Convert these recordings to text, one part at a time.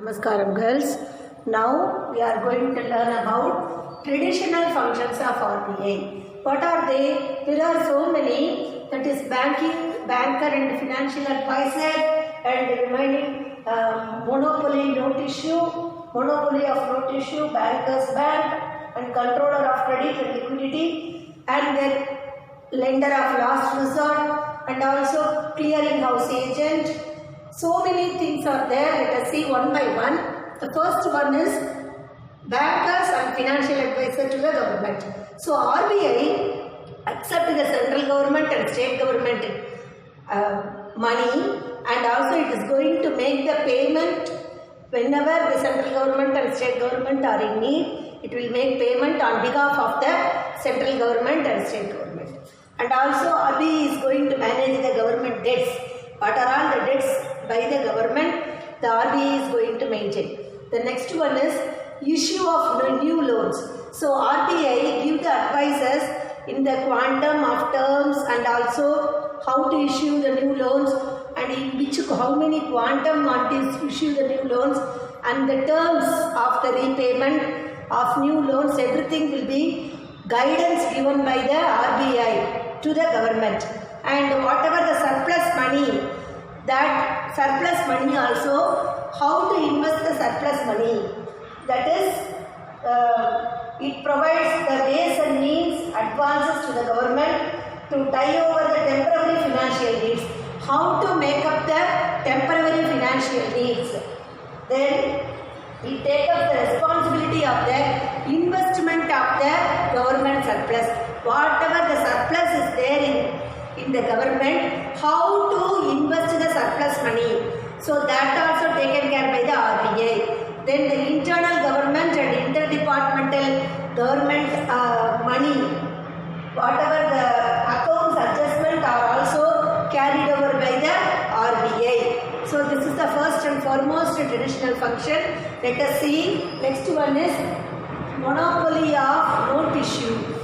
Namaskaram girls. Now we are going to learn about traditional functions of RBI. What are they? There are so many, that is banking, banker and financial advisor, and remaining monopoly note issue, monopoly of note issue, bankers bank, and controller of credit and liquidity, and then lender of last resort, and also clearinghouse agent. So many things are there. Let us see one by one. The first one is bankers and financial advisor to the government. So RBI accepts the central government and state government money, and also it is going to make the payment whenever the central government and state government are in need. It will make payment on behalf of the central government and state government. And also RBI is going to manage the government debts. What are all the debts by the government? The RBI is going to maintain. The next one is issue of new loans. So RBI give the advices in the quantum of terms and also how to issue the new loans, and in which how many quantum want to issue the new loans, and the terms of the repayment of new loans. Everything will be guidance given by the RBI to the government. And whatever the surplus money, that surplus money also, how to invest the surplus money, that is it provides the ways and means, advances to the government to tie over the temporary financial needs, how to make up the temporary financial needs. Then it takes up the responsibility of the investment of the government surplus. Whatever the surplus is there in the government, how to invest the surplus money. So that also taken care by the RBI. Then the internal government and interdepartmental government money, whatever the accounts adjustment are also carried over by the RBI. So this is the first and foremost traditional function. Let us see. Next one is monopoly of note issue.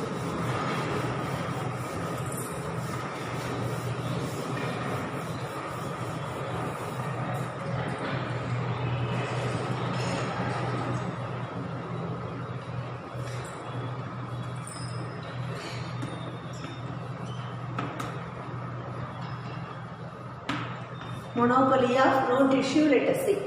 Monopoly of note issue, let us see.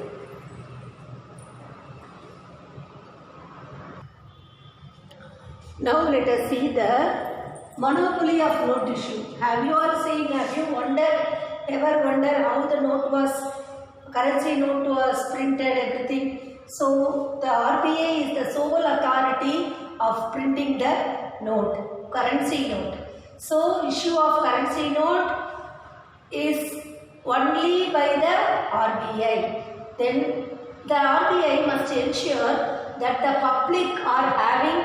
Now let us see the monopoly of note issue. Have you all seen, have you ever wondered how the note was, currency note was printed, everything? So the RBI is the sole authority of printing the note, currency note. So issue of currency note is only by the RBI. Then the RBI must ensure that the public are having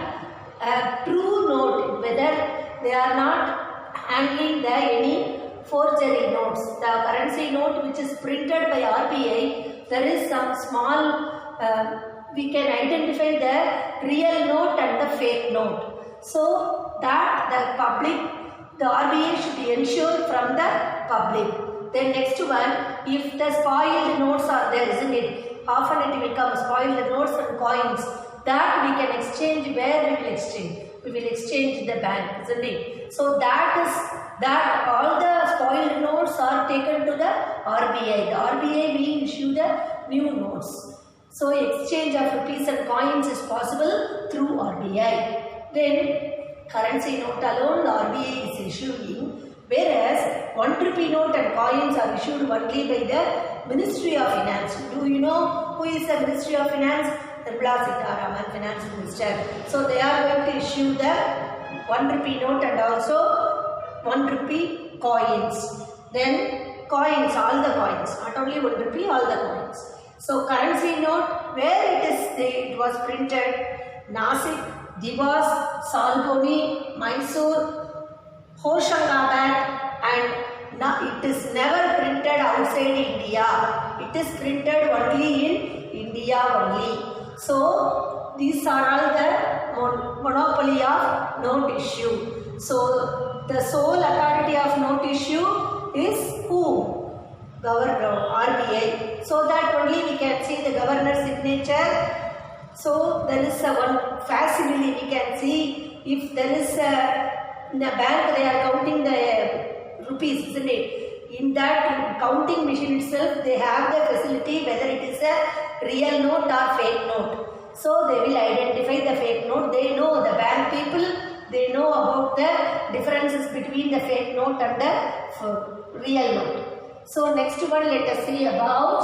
a true note, whether they are not handling any forgery notes. The currency note which is printed by RBI, there is some small, we can identify the real note and the fake note. So that the public, the RBI should ensure from the public. Then next one, if the spoiled notes are there, isn't it? Often it will come spoiled notes and coins. That we can exchange. Where we will exchange? We will exchange in the bank, isn't it? So that all the spoiled notes are taken to the RBI. The RBI will issue the new notes. So exchange of rupees and coins is possible through RBI. Then currency note alone the RBI is issuing, whereas 1 rupee note and coins are issued only by the Ministry of Finance. Do you know who is the Ministry of Finance? Nirmala Sitharaman, Finance Minister. So they are going to issue the 1 rupee note and also 1 rupee coins. Then coins, all the coins, not only 1 rupee, all the coins. So currency note, where it was printed, Nasik, Divas, Salboni, Mysore, Hoshangabad, and now it is never printed outside India. It is printed only in India only. So these are all the monopoly of note issue. So the sole authority of note issue is who? RBI, so that only we can see the governor's signature. So there is a one facsimile we can see. If there is in the bank they are counting the rupees, isn't it? In that counting machine itself they have the facility whether it is a real note or fake note. So they will identify the fake note. They know, the bank people, they know about the differences between the fake note and the real note. So next one, let us see about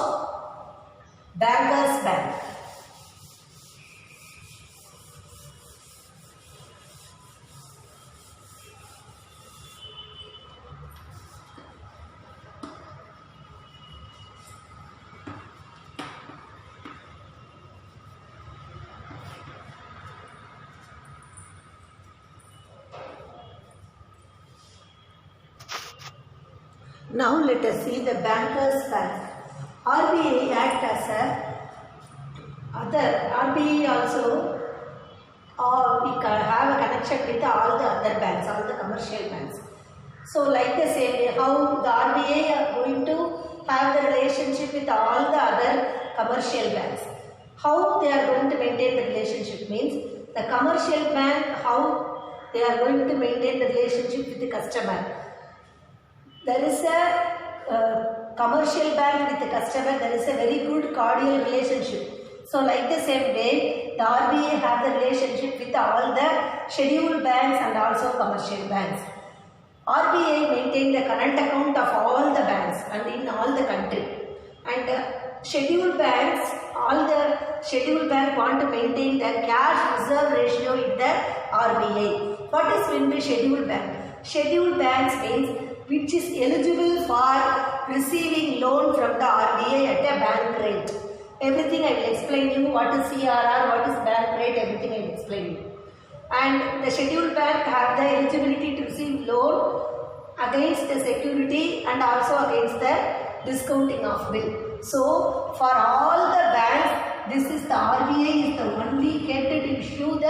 Bankers Bank. Now let us see the Bankers Bank. RBI act as RBI also we have a connection with all the other banks, all the commercial banks. So like the same, how the RBI are going to have the relationship with all the other commercial banks. How they are going to maintain the relationship means the commercial bank, how they are going to maintain the relationship with the customer. There is a commercial bank with the customer, there is a very good cordial relationship. So like the same way, the RBI have the relationship with all the scheduled banks and also commercial banks. RBI maintain the current account of all the banks and in all the country. And scheduled banks, all the scheduled banks want to maintain the cash reserve ratio in the RBI. What is meant by scheduled bank? Scheduled banks means which is eligible for receiving loan from the RBI at a bank rate. Everything I will explain you, what is CRR, what is bank rate, everything I will explain you. And the scheduled bank have the eligibility to receive loan against the security and also against the discounting of bill. So for all the banks, this is the RBI is the only head to issue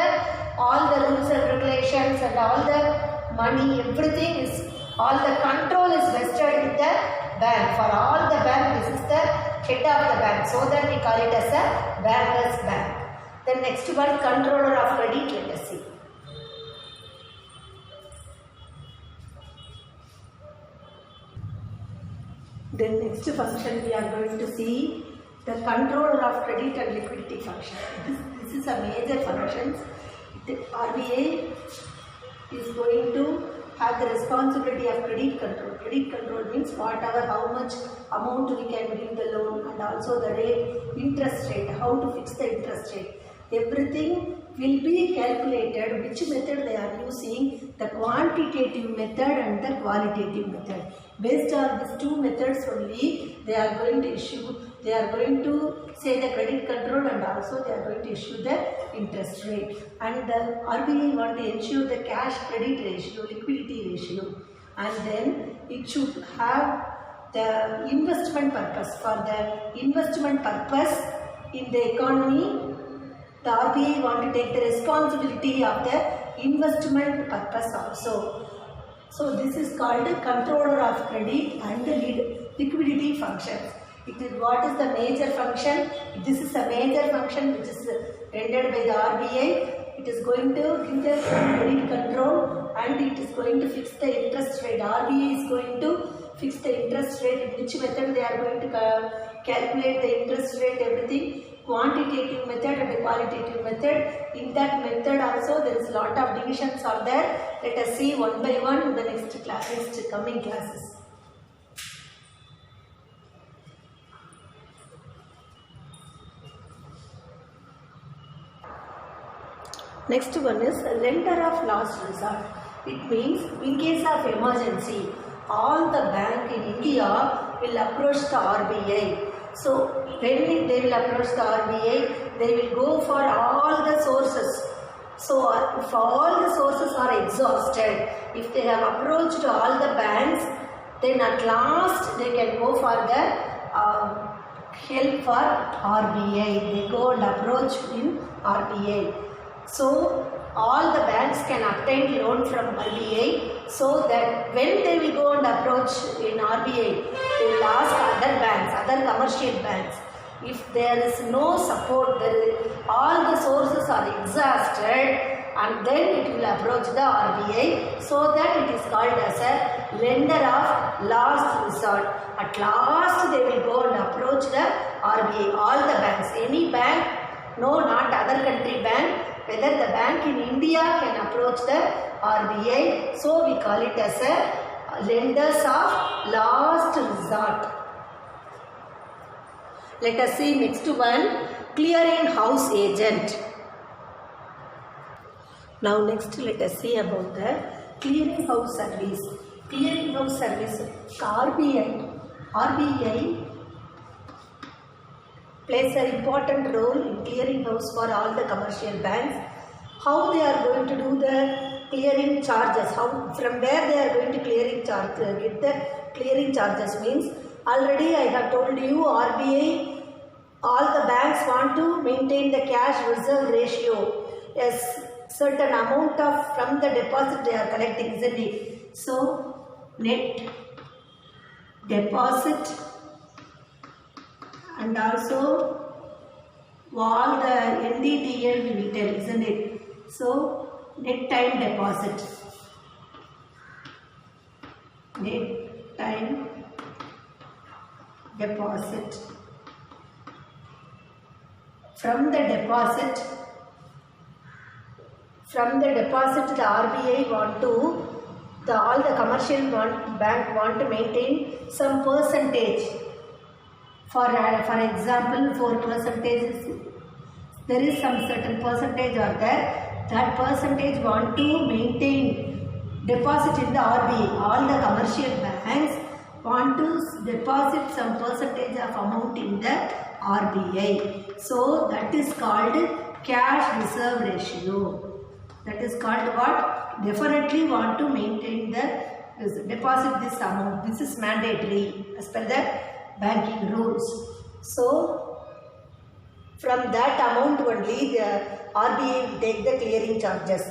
all the rules and regulations and all the money, everything is, all the control is vested with the bank. For all the bank, this is the head of the bank. So that we call it as a Bankers Bank. The next one, controller of credit, let us see. The next function we are going to see the controller of credit and liquidity function. This is a major function. The RBI is going to have the responsibility of credit control. Credit control means whatever, how much amount we can give the loan and also the rate, interest rate, how to fix the interest rate. Everything will be calculated, which method they are using, the quantitative method and the qualitative method. Based on these two methods only, they are going to issue, they are going to say the credit control and also they are going to issue the interest rate. And the RBI want to ensure the cash credit ratio, liquidity ratio, and then it should have the investment purpose. For the investment purpose in the economy, the RBI want to take the responsibility of the investment purpose also. So this is called a controller of credit and the liquidity function. It is what is the major function? This is a major function which is rendered by the RBI. It is going to give the credit control and it is going to fix the interest rate. RBI is going to fix the interest rate. In which method they are going to calculate the interest rate, everything. Quantitative method and the qualitative method. In that method also there is a lot of divisions are there. Let us see one by one in the next class, next coming classes. Next one is lender of last resort. It means in case of emergency, all the bank in India will approach the RBI. So when they will approach the RBI, they will go for all the sources. So if all the sources are exhausted, if they have approached all the banks, then at last they can go for the help for RBI. They go and approach in RBI. So all the banks can obtain loan from RBI, so that when they will go and approach in RBI, they will ask other banks, other commercial banks. If there is no support, all the sources are exhausted, and then it will approach the RBI, so that it is called as a lender of last resort. At last they will go and approach the RBI, all the banks, any bank, no, not other country bank, whether the bank in India can approach the RBI, so we call it as a lenders of last resort. Let us see next one, clearing house agent. Now next let us see about the clearing house service. Clearing house service, RBI plays an important role in clearing house for all the commercial banks. How they are going to do the clearing charges, from where they are going to get the clearing charges means, already I have told you RBI, all the banks want to maintain the cash reserve ratio, yes, certain amount of from the deposit they are collecting, isn't it? So net deposit and also all the NDTL we will tell, isn't it? So net time deposit, net time deposit. From the deposit the RBI want to, all the commercial bank want to maintain some percentage. For example, 4%, there is some certain percentage or there. That percentage want to maintain deposit in the RBI. All the commercial banks want to deposit some percentage of amount in the RBI. So that is called cash reserve ratio. That is called what? Definitely want to maintain the deposit this amount. This is mandatory as per the banking rules. So from that amount only the RBI will take the clearing charges.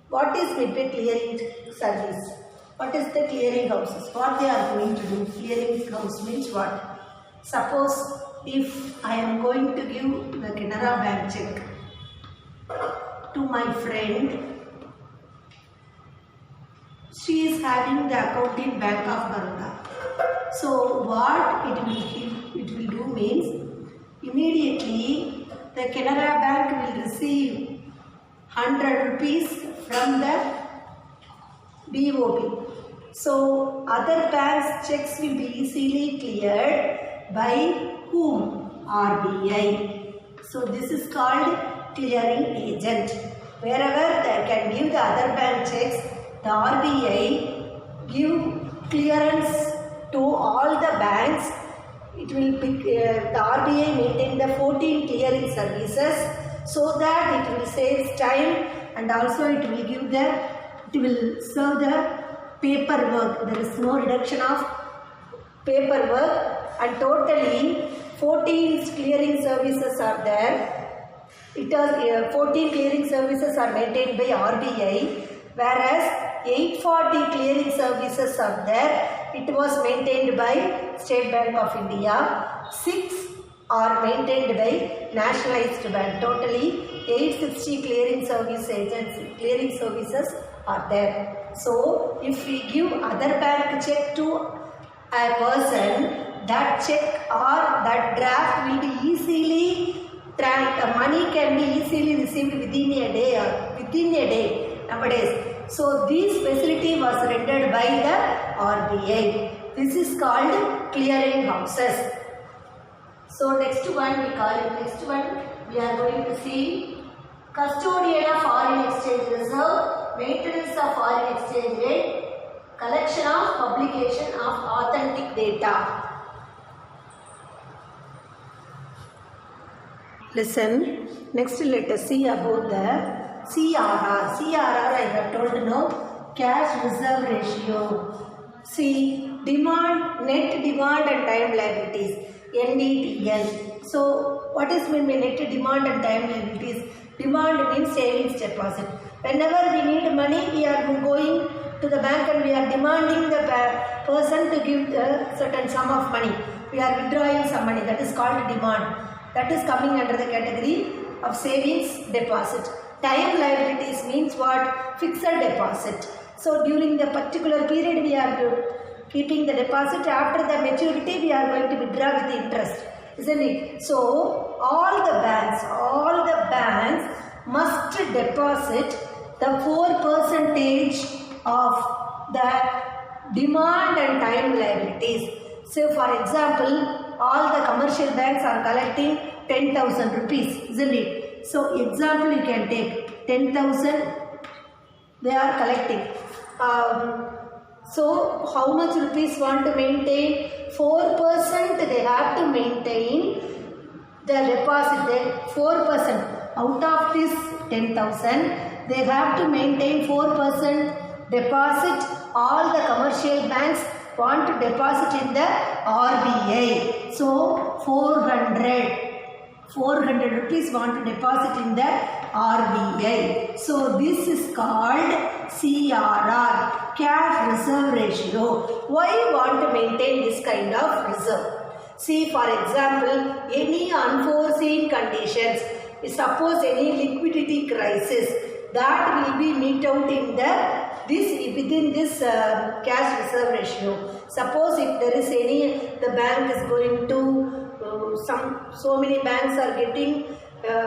What is clearing service? What is the clearing houses? What they are going to do? Clearing house means what? Suppose if I am going to give the Canara Bank check to my friend, she is having the account in Bank of Baroda. So what it will do means, immediately the Canara Bank will receive 100 rupees from the BOP. So other banks' checks will be easily cleared by whom? RBI. So this is called clearing agent. Wherever they can give the other bank checks, the RBI give clearance to all the banks. It will be, the RBI maintain the 14 clearing services, so that it will save time, and also it will serve the paperwork. There is no reduction of paperwork, and totally 14 clearing services are there. 14 clearing services are maintained by RBI, whereas 840 clearing services are there. It was maintained by State Bank of India. 6 are maintained by Nationalized Bank. Totally 860 clearing services are there. So if we give other bank check to a person, that check or that draft will be easily money can be easily received within a day nowadays. So this facility was rendered by the RBI. This is called clearing houses. So next one we are going to see custodian of foreign exchange reserve, maintenance of foreign exchange rate, collection of publication of authentic data. Listen, next let us see about the CRR. CRR I have told no, cash reserve ratio. See, net demand and time liabilities, NDTL. So what is mean by net demand and time liabilities? Demand means savings deposit. Whenever we need money, we are going to the bank and we are demanding the person to give a certain sum of money. We are withdrawing some money. That is called demand. That is coming under the category of savings deposit. Time liabilities means what? Fixed deposit. So during the particular period we are keeping the deposit. After the maturity we are going to withdraw with the interest. Isn't it? So all the banks must deposit the 4% of the demand and time liabilities. So for example, all the commercial banks are collecting 10,000 rupees, isn't it? So example you can take 10,000 they are collecting. So how much rupees want to maintain? 4% they have to maintain the deposit. 4% out of this 10,000 they have to maintain 4% deposit. All the commercial banks want to deposit in the RBI. So 400 rupees want to deposit in the RBI. So this is called CRR, cash reserve ratio. Why you want to maintain this kind of reserve? See, for example, any unforeseen conditions, suppose any liquidity crisis, that will be met out in within this cash reserve ratio. Suppose if there is the bank is going to so many banks are getting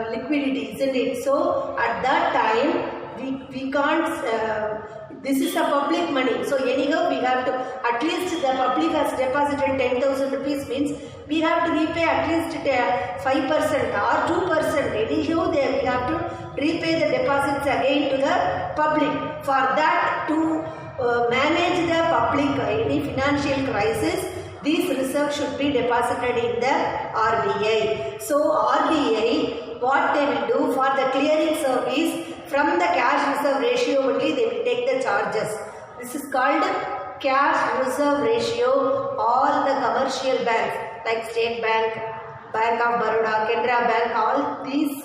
liquidity, isn't it? So at that time we can't. This is a public money. So anyhow we have to, at least the public has deposited 10,000 rupees means we have to repay at least 5% or 2%. Anyhow we have to repay the deposits again to the public. For that, to manage the public any financial crisis, these reserves should be deposited in the RBI. So RBI, what they will do for the clearing service, from the cash reserve ratio only they will take the charges. This is called cash reserve ratio. All the commercial banks like State Bank, Bank of Baroda, Canara Bank, all these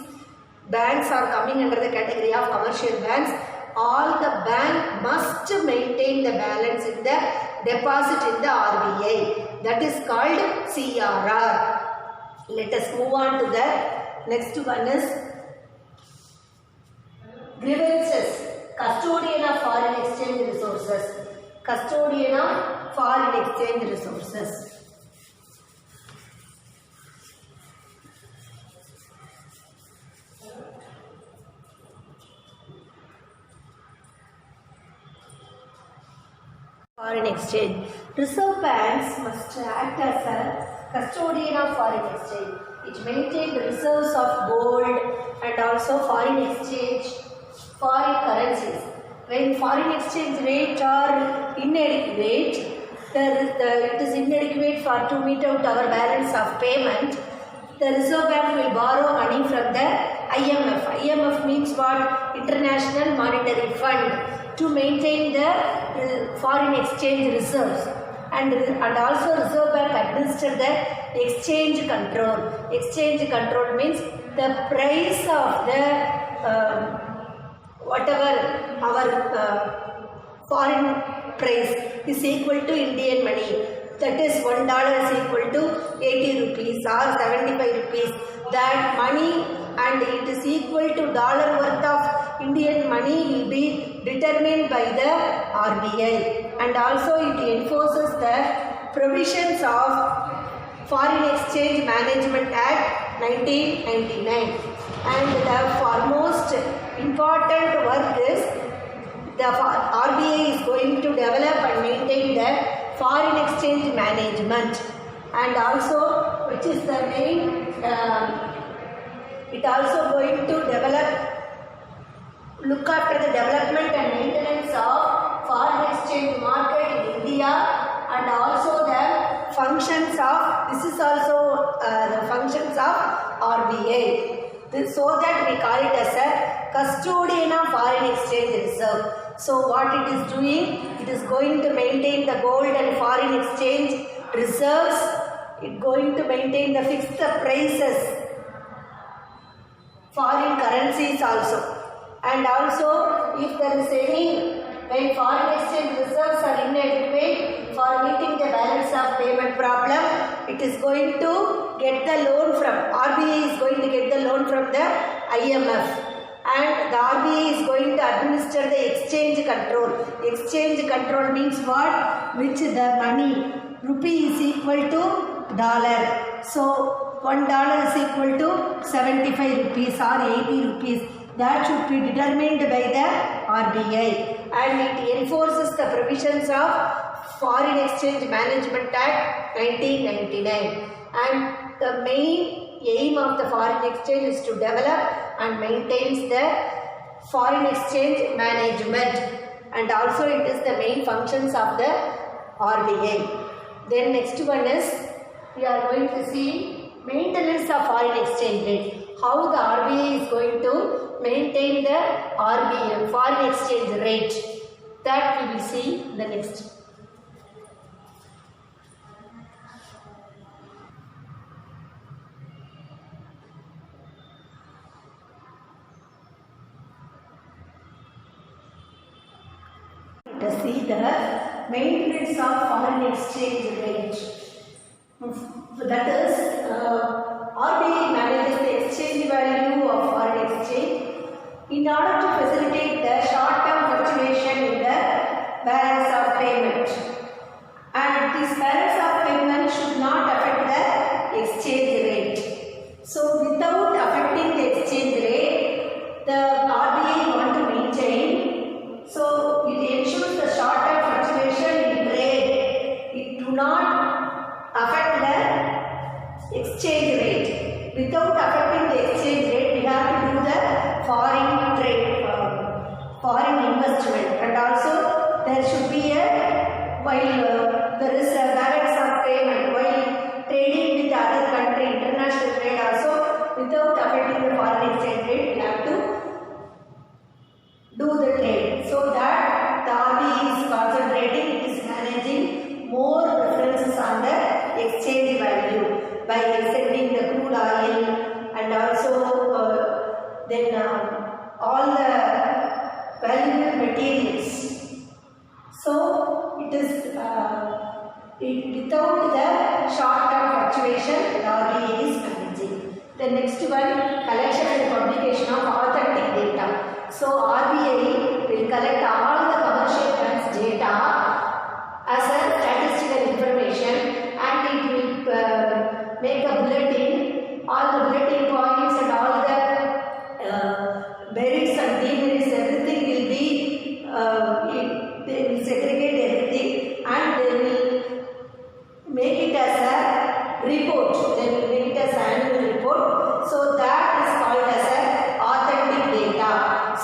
banks are coming under the category of commercial banks. All the bank must maintain the balance in the deposit in the RBI. That is called CRR. Let us move on to the next one is grievances. Custodian of foreign exchange resources. Custodian of foreign exchange resources. Foreign exchange. Reserve banks must act as a custodian of foreign exchange. It maintains the reserves of gold and also foreign exchange, foreign currencies. When foreign exchange rates are inadequate, it is inadequate to meet out our balance of payment, the Reserve Bank will borrow money from the IMF. IMF means what? International Monetary Fund, to maintain the foreign exchange reserves. And also Reserve Bank administers the exchange control. Exchange control means the price of the whatever our foreign price is equal to Indian money. That is $1 is equal to 80 rupees or 75 rupees. That money and it is equal to dollar worth of Indian money will be determined by the RBI. And also it enforces the provisions of Foreign Exchange Management Act 1999. And the foremost important work is the RBI is going to develop and maintain the foreign exchange management, and also which is the main, it also going to look after the development and maintenance of foreign exchange market in India, and also the functions of, this is also the functions of RBI. So that we call it as a custodian of foreign exchange reserve. So what it is doing, it is going to maintain the gold and foreign exchange reserves. It is going to maintain the fixed prices, foreign currencies also. And also, if there is any, when foreign exchange reserves are inadequate for meeting the balance of payment problem, it is going to get the loan from, RBI is going to get the loan from the IMF, and the RBI is going to administer the exchange control. Exchange control means what? Which the money, rupee is equal to dollar. So $1 is equal to 75 rupees or 80 rupees. That should be determined by the RBI, and it enforces the provisions of Foreign Exchange Management Act 1999. And the main aim of the foreign exchange is to develop and maintain the foreign exchange management, and also it is the main functions of the RBI. Then next one is, we are going to see maintenance of foreign exchange rate. How the RBI is going to maintain the RBI, foreign exchange rate. That we will see in the next. Let us see the maintenance of foreign exchange rate. That is, RBI manages the exchange value of foreign exchange in order to facilitate the short-term fluctuation in the balance of payment. And this balance of payment should not affect the exchange rate. So without affecting the exchange rate, the RBI want to maintain. So it ensures the short-term fluctuation in trade. It do not affect the exchange rate. Without affecting the exchange rate, we have to do the foreign trade, foreign investment, and also there should be a, while there is a balance of payment, while trading with other country, international trade also, without affecting the foreign exchange rate, we have to do the trade. So that the RBI is concentrating, it is managing more preferences on the exchange value by sending the crude oil, and also then all the valuable materials. So it is without the short-term fluctuation, the RBI is managing. The next one, collection and publication of authentic data. So RBI will collect all the commercial banks' data as a statistical information, and it will make a bulletin. All the bulletin points and all the merits and demerits, everything will be, they will segregate everything, and they will make it as a report. They will make it as an annual report. So that is called as a authentic data.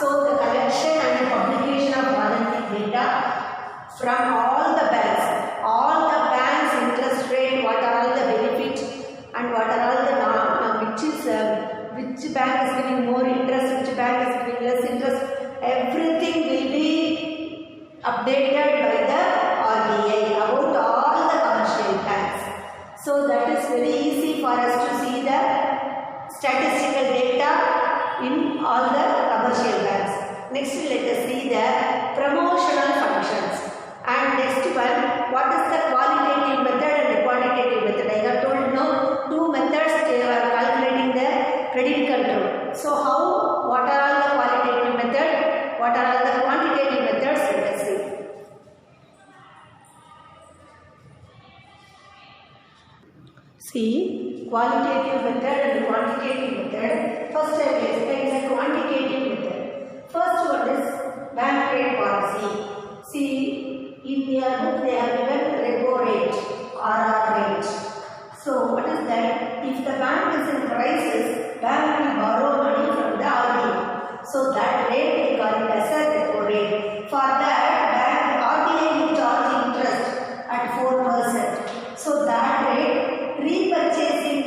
So the collection and the publication of authentic data from all the banks interest rate, what are all the benefits and what are all the which bank is giving more interest, which bank is giving less interest, everything will be updated by the RBI about all the commercial banks. So that is very easy for us to see the statistical data in all the commercial banks. Next, let us see the promotional functions. And next one, what is the qualitative method and the quantitative method? I have told no, two methods they are calculating the credit control. So how, what are all the qualitative methods, what are all the quantitative methods? Let us see. See, qualitative method and quantitative method. First I will explain the quantitative method. First one is bank rate policy. See, in their book they have given repo rate, RR rate. So what is that? If the bank is in crisis, bank will borrow money from the RBI. So that rate we call it as a repo rate. For that, RBI will charge interest at 4%. So that rate, repurchasing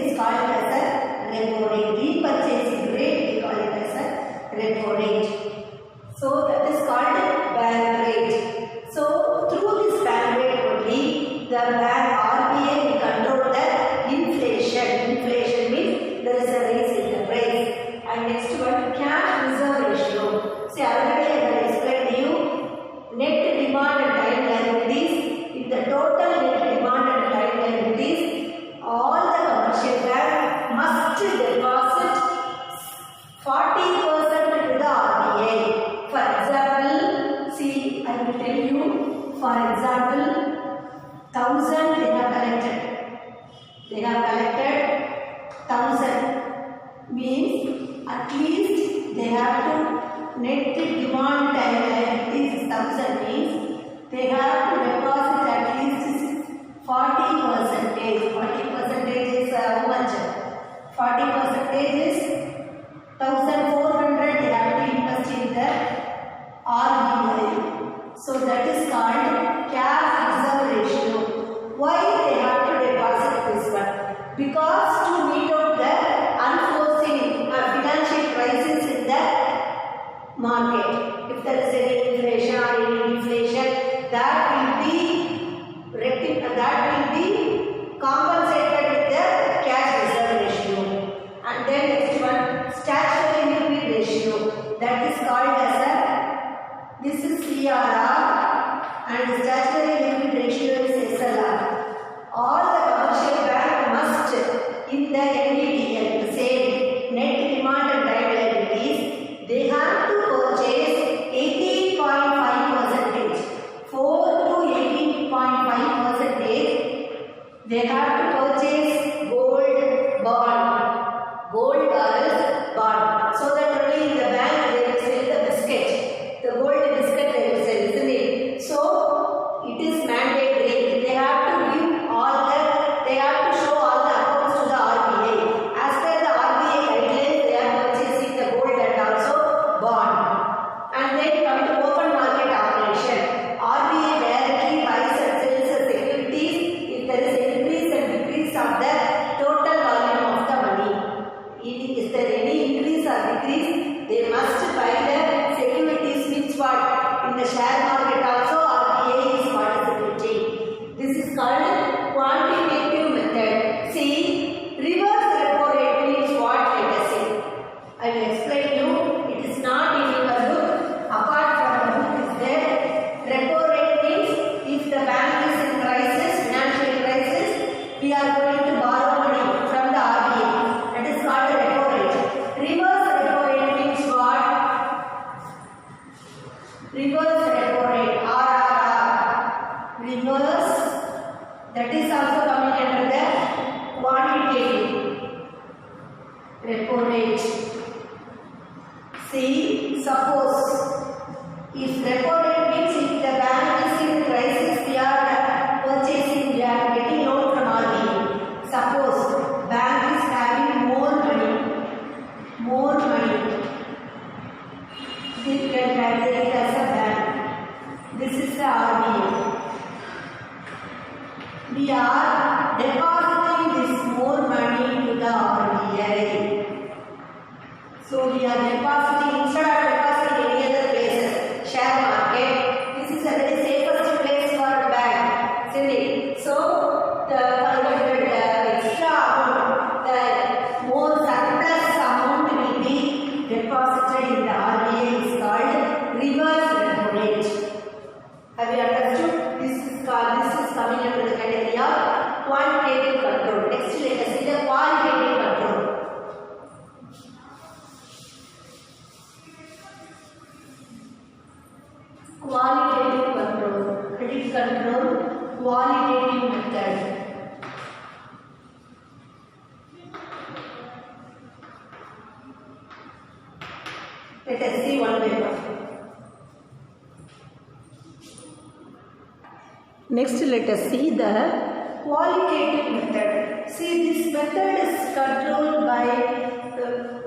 is called as a repo rate. Repurchasing rate we call it as a repo rate. So that is called bank rate. So through this bank rate only, the bank RBI will control the inflation. Inflation means there is a rise 40% to the RBI. For example, see, I will tell you, for example, 1000 they have collected. They have collected 1000. Means at least they have to net demand liabilities 1000 means they have to deposit at least 40%. 40% is how much? 40% is 1400 they have to invest in the RBI. So that is called cash reserve ratio. Why they have to deposit this one? Because to meet out the unforeseen financial crisis in the market. If there is any inflation or any deflation, that will be compensated with the cash reserve ratio. And then next one, statutory liquid ratio. That is called as this is CRR and the statutory liquid ratio is SLR. All the commercial banks must in the NDDL, the same net demand and liabilities, they have to purchase 18.5%, 4 to 18.5%. They have to purchase gold bond, gold dollars bond, so that only in the bank they will sell the biscuit, the gold biscuit they will sell, isn't it? So it is mandatory. They have to give they have to show all the accounts to the RBI. As per the RBI guidelines, they are purchasing the gold and also bond. And then come to open market operation. RBI directly buys and sells the securities if there is an increase and decrease of the total volume of the money. Is there any increase or decrease? They must buy the securities, means what? In the share market also RBI is participating. This is called quantitative method. See, reverse repo rate means what? Let us see. I will explain you. It is not in your book. Apart from the book is there. Repo rate means if the bank is in crisis, financial crisis, we are going to borrow money from the RBI. That is called a repo rate. Reverse repo rate means what? Reverse repo rate, RRR. Reverse, that is also coming under the quantitative repo rate. See, suppose if repo rate means if the bank is in crisis, we are purchasing, we are getting loan from RBI. Suppose bank is having more money, this can calculate it as a bank. This is the RBI. We are depositing this more money to the RBI. So we are depositing, instead of depositing any other places, share market, this is a very safest place for the bank, isn't it? So the extra amount, the more surplus amount will be deposited in the RBI is called reverse repo rate. Have you understood? This is coming under the category of quantitative control. Next, let us see the qualitative control. Qualitative control, credit control, qualitative method. Let us see one paper. Next, let us see the qualitative method. See, this method is controlled by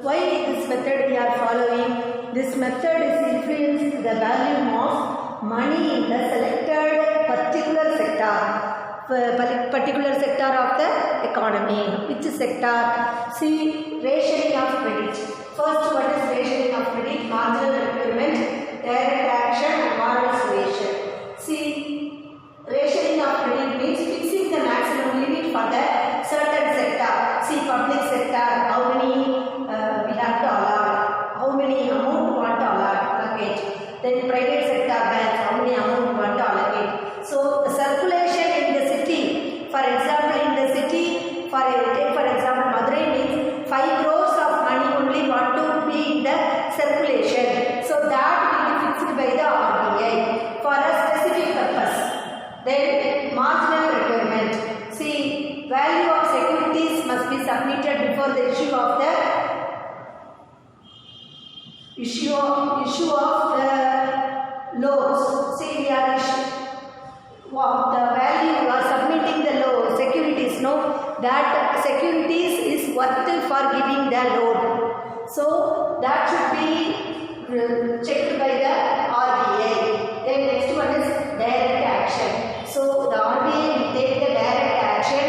why this method we are following. This method is influenced the value of money in the selected particular sector of the economy. Which sector? See, rationing of credit. First, what is rationing of credit? Marginal requirement, direct action and moral suasion. See, rationing of credit means fixing the maximum limit for the certain sector. See, public sector, how many we have to allot, how many amount we want to allocate. Then private sector banks, how many amount we want to allocate. So the circulation in the city, for example, in the city, take for example Madurai means 5 crores of money only want to be securities must be submitted before the issue of the loans. See, we are the value you are submitting the loan securities. No, that securities is worth for giving the loan. So that should be checked by the RBI. Then next one is direct action. So the RBI will take the direct action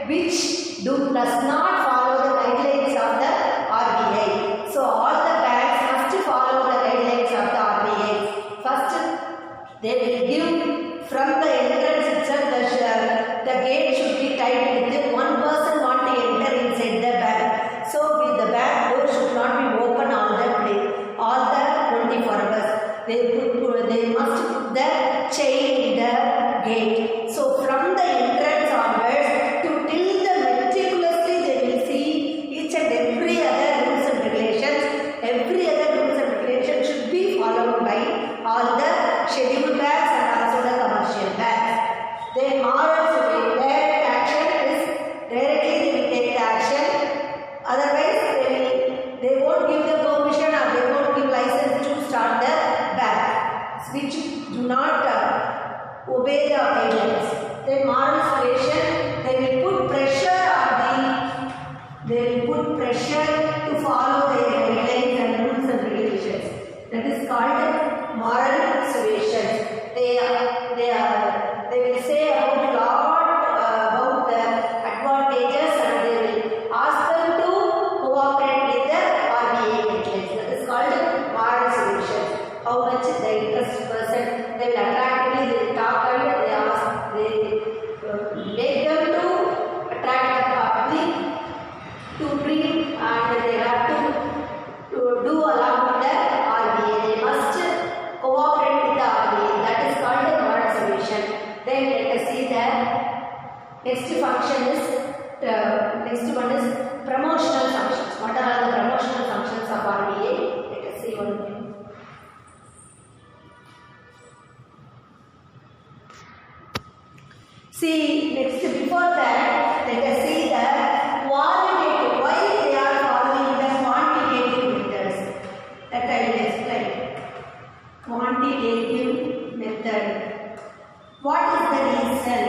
which does not follow the guidelines of the RBI. So all the banks must follow the guidelines of the RBI. First, they will give from the entrance itself, the gate should be tied with one person want to enter inside the bank. So with the bank door should not be open all the 24 hours. They must put the chain in the gate. So from the entrance onwards till the meticulously they will see each and every other rules and regulations. Every other rules and regulations should be followed by all the scheduled banks and also the commercial banks. Then moral direct action is directly they will take the action. Otherwise they won't give the permission or they won't give license to start the bank which do not obey the guidelines. Then moral suasion, they will put pressure to follow the guidelines and rules and regulations. That is called moral suasion. They will say about the advantages and they will ask them to cooperate with the RBI guidelines. That is called moral suasion. How much the interest person, they will attractively, they will talk and they ask, they make them to attract the public to bring and they have to do along with the RBI. They must cooperate with the RBI. That is called the moral suasion. Then let us see the next function is next one is promotional functions. What are the promotional functions of RBI? Let us see one thing. See, next before that, let us see the qualitative, why they are following the quantitative methods. That I will explain. Quantitative method. What is the reason?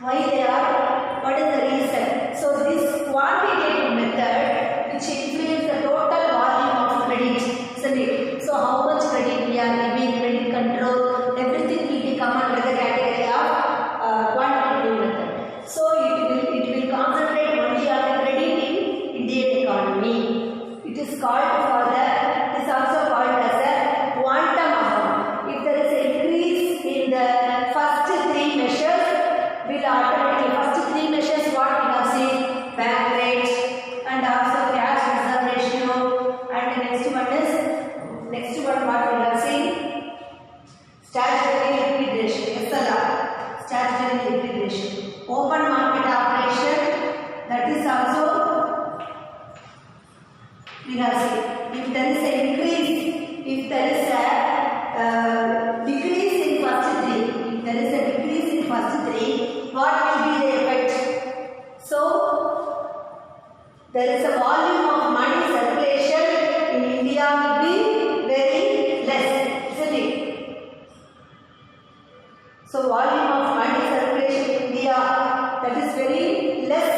Why they are, what is the reason? So this quantitative method which includes the total volume of credit, isn't it? So how much credit we are giving, credit control, everything will be come under the category of quantitative method. So it will concentrate only on the credit in Indian economy. It is called it is also called as a quantum amount. If there is an increase in the first three measures, will automatically first three measures what we have seen, bank rates and also cash reserve ratio, and the next one what we have seen, statutory liquid ratio, SLR, statutory liquid ratio, open market operation, that is also we have seen. If there is an increase, if there is a decrease in first three, if there is a decrease in first three, what will be the effect? So there is a volume of money circulation in India will be very less, isn't it? So volume of money circulation in India, that is very less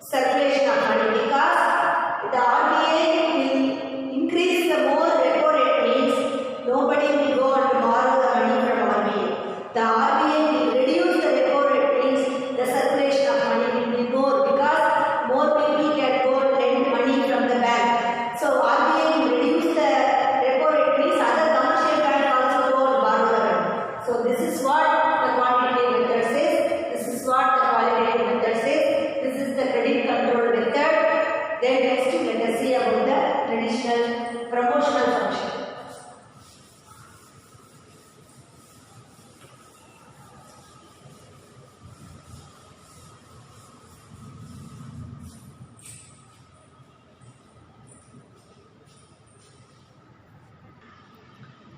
circulation of money because the RBI will increase the more repo rate means nobody will go and borrow the money from RBI. The RBI will reduce the repo rate means the circulation of money will be more because more people can go and lend money from the bank. So RBI will reduce the repo rate means other commercial banks also go and borrow the money. So this is what the quantitative method says. This is what the qualitative method says. This is the credit control method. Then next let us see about the traditional promotional function.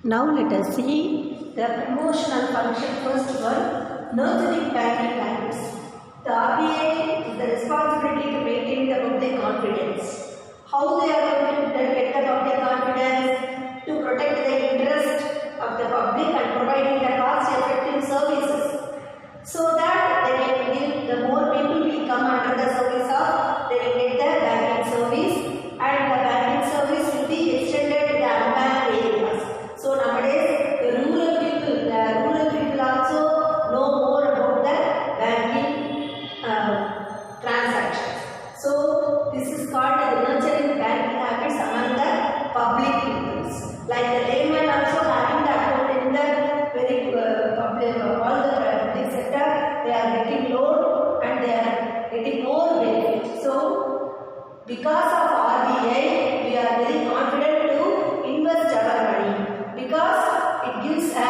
Now let us see the promotional function. First one, nurturing banking habits. The RBI confidence. How they are going to get the public confidence? To protect the interest of the public and providing the cost-effective services, so that they can give the more people will come under the service of, they will get the banking service, and the banking service will be extended to the unbanked areas. So nowadays the rural people also know more about the banking transactions. So this is called the nurturing banking habits among the public peoples. Like the layman also having the account in the very public, all the public sector, they are getting loan and they are getting more benefit. So because of RBI, we are very confident to invest our money because it gives a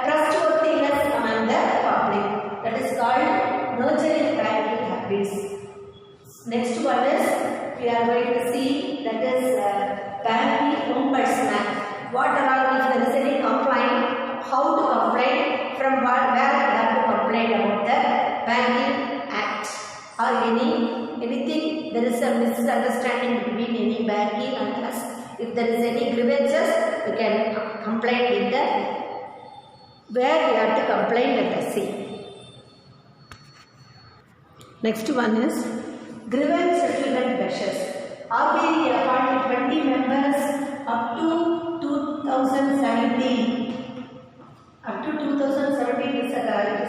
trustworthiness among the public. That is called nurturing banking habits. Next one is we are going to see, that is banking ombudsman. What are all, if there is any complaint, how to complain, from where we have to complain about the banking act, or anything there is a misunderstanding between any banking and us. If there is any grievances, we can complain with the where we have to complain, let us see. Next one is grievance settlement measures. RBI appointed 20 members up to 2017. Up to 2017 it is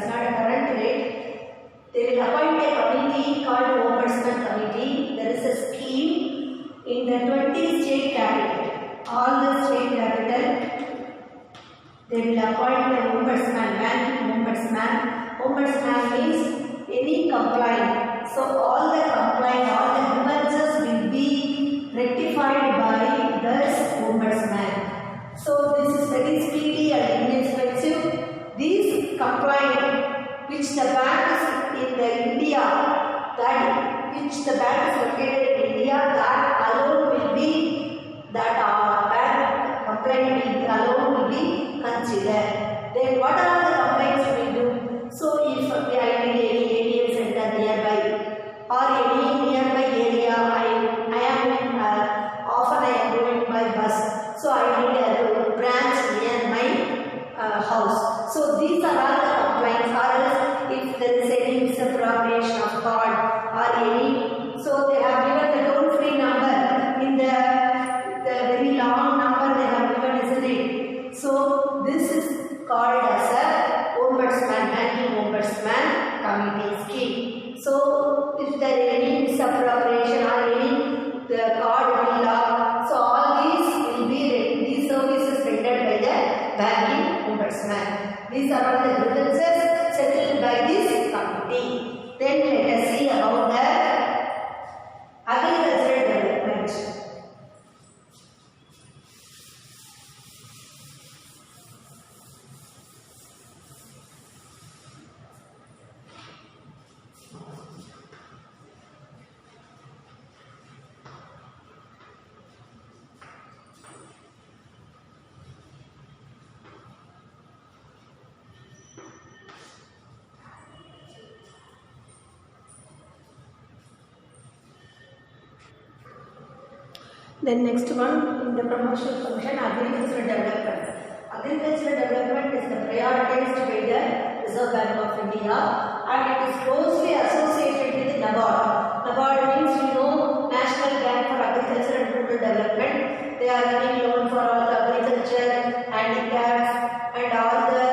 not a current rate. They will appoint a committee called Ombudsman Committee. There is a scheme in the 20 state capital. All the state capital, they will appoint an ombudsman, banking ombudsman. Ombudsman means any complaint. So all the complaint, all the grievances will be rectified by the ombudsman. So this is very speedy and inexpensive. These complaint which the bank is in the India, that which the bank is located in India, that alone will be, that bank complaint alone will be considered. Then what are the complaints we do? So if I need any ATM center nearby or any nearby area, I am often I am going by bus, so I need a branch near my house. So these are all the complaints, or else if there is any misappropriation of card or any, so they have given the toll-free number in the very long number they have given, isn't it? So this is called as a ombudsman, banking ombudsman committee scheme. So if there is any misappropriation or any the card will lock, so all these will be these services rendered by the banking ombudsman. These are all the grievances settled by this committee. Then let us see about the agricultural development. Then next one, in the promotional function, agricultural development. Agricultural development is the prioritized by the Reserve Bank of India and it is closely associated with NABARD. NABARD means you know National Bank for Agriculture and Rural Development. They are giving loan for all the agriculture, handicaps and all the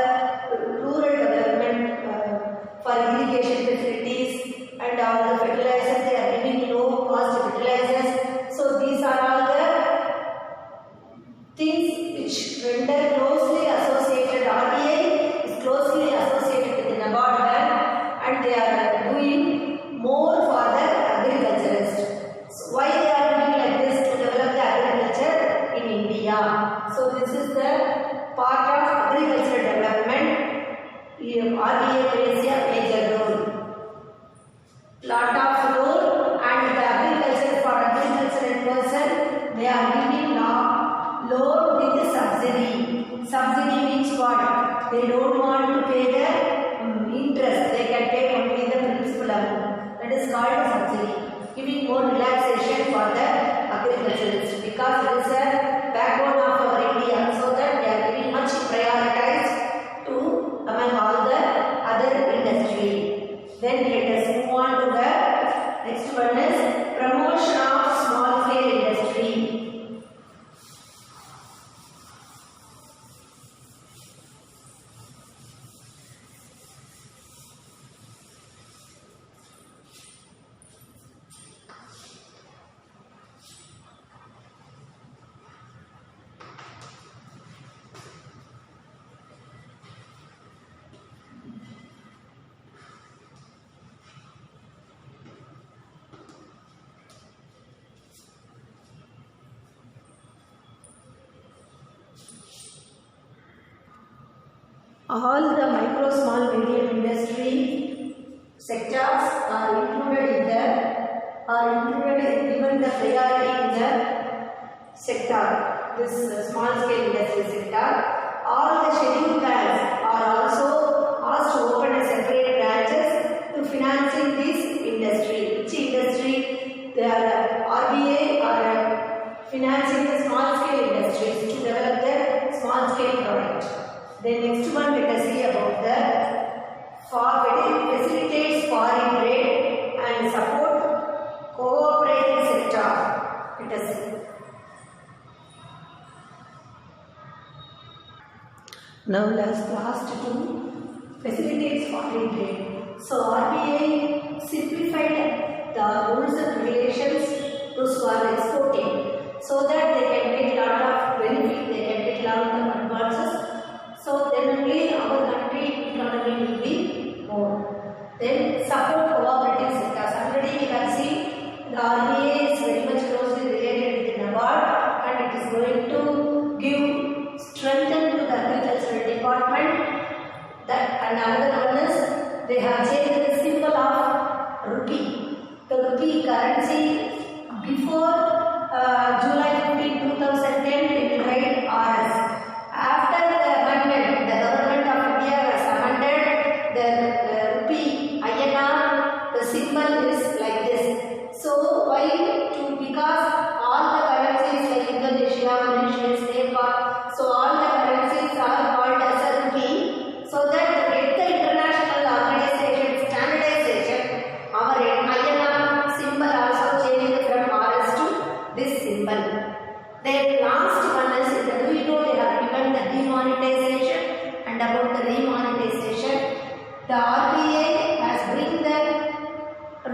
rural development for irrigation facilities and all the fertilizers. They are giving low cost fertilizers. So these are all the things which render closely associated. RBI is closely associated with the NABARD bank and they are doing more for the agriculturists. So why they are doing like this? To develop the agriculture in India. So this is the part of agricultural development. RBI plays a major role. Lot of role, and the agriculture for agricultural person, they are giving loan with subsidy. Subsidy means what? They don't want to pay the interest, they can pay only the principal amount. That is called subsidy. Giving more relaxation for the agriculturalists because it is a backbone of our India, so that they are very much prioritized to among all the other industry. Then let us move on to the next one is promotion of small scale industry. All the micro, small, medium industry sectors are included in the given the priority in the sector. This small scale industry sector. All the scheduled banks are also asked to open a separate branches to financing this industry. Which industry? The RBA are financing the small scale industries to develop the small scale product. The next one let us see about the facilitates foreign trade and support cooperative sector. Let us see. Now last two facilitates foreign trade. So RBI simplified the rules and regulations to for exporting, so that they can get lot of benefit, they can get lot of advances. So then only our country economy will be more. Then support cooperative sectors. Already we have seen the RBA is very much closely related with the NABARD, and it is going to give strength to the agricultural department. That and another one is they have changed the symbol of rupee. The rupee currency before July 15, 2010 it will write RS. After the amendment, the government of India has amended the rupee INR. The symbol is like this. So why? Because all the currencies like Indonesia, Mauritius, Nepal, so all the currencies are called as a rupee. So that to get the international organization standardization, our INR symbol also changed from RS to this symbol. Then last one is, do you know they have given the demonetization? And about the demonetization, the RBA has bring the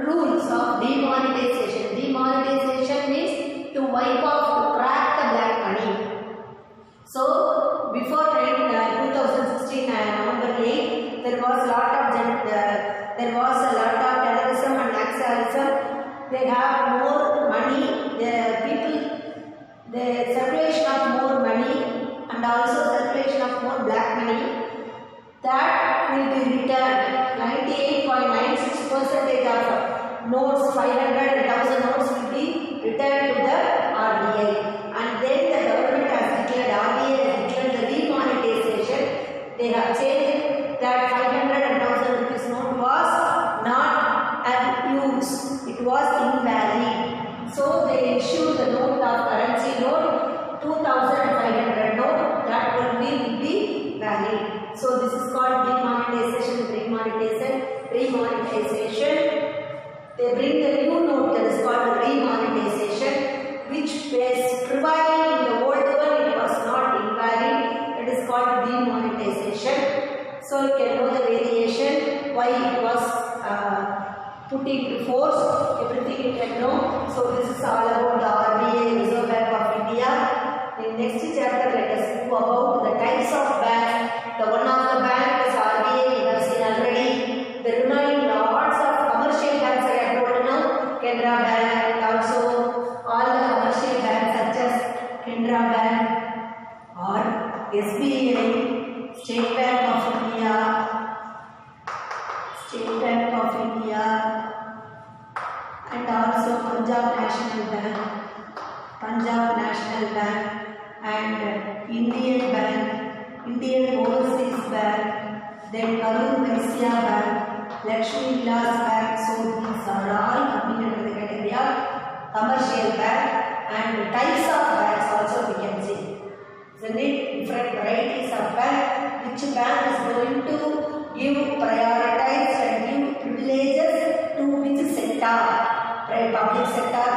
rules of demonetization. Demonetization means to wipe off, to crack the black money. So before 2016 November 8, there was a lot of terrorism and nationalism. They have more money. The circulation of more money and also circulation of more black money, that will be returned. 98.96% of notes, 500 and 1000 notes will be returned to the RBI. And then the government has declared, RBI has declared the demonetization. They have changed that 500 and 1000 rupees note was not used, it was invalid. So they issued the note of currency note, 2500 note, that will be valid. So this is called demonetization. Remonetization. They bring the new note, that is called remonetization, which was prevailing in the old one, it was not invalid. It is called demonetization. So you can know the variation, why it was put into force, everything you can know. So this is all about the RBA, Reserve Bank of India. In next chapter, let us move about the types of banks. The one of the bank is RBA, we have seen already. The remaining lots of commercial banks I have told now, Canara Bank, and also all the commercial banks such as Canara Bank or SBI, State Bank of India, and also Punjab National Bank, and Indian Bank, Indian Overseas Bank, then Karur Vysya Bank, Lakshmi Vilas Bank. So these are all coming under the category of commercial bank, and types of banks also we can see. Isn't it? Different varieties of bank. Which bank is going to give prioritize and give privileges to which sector? Public sector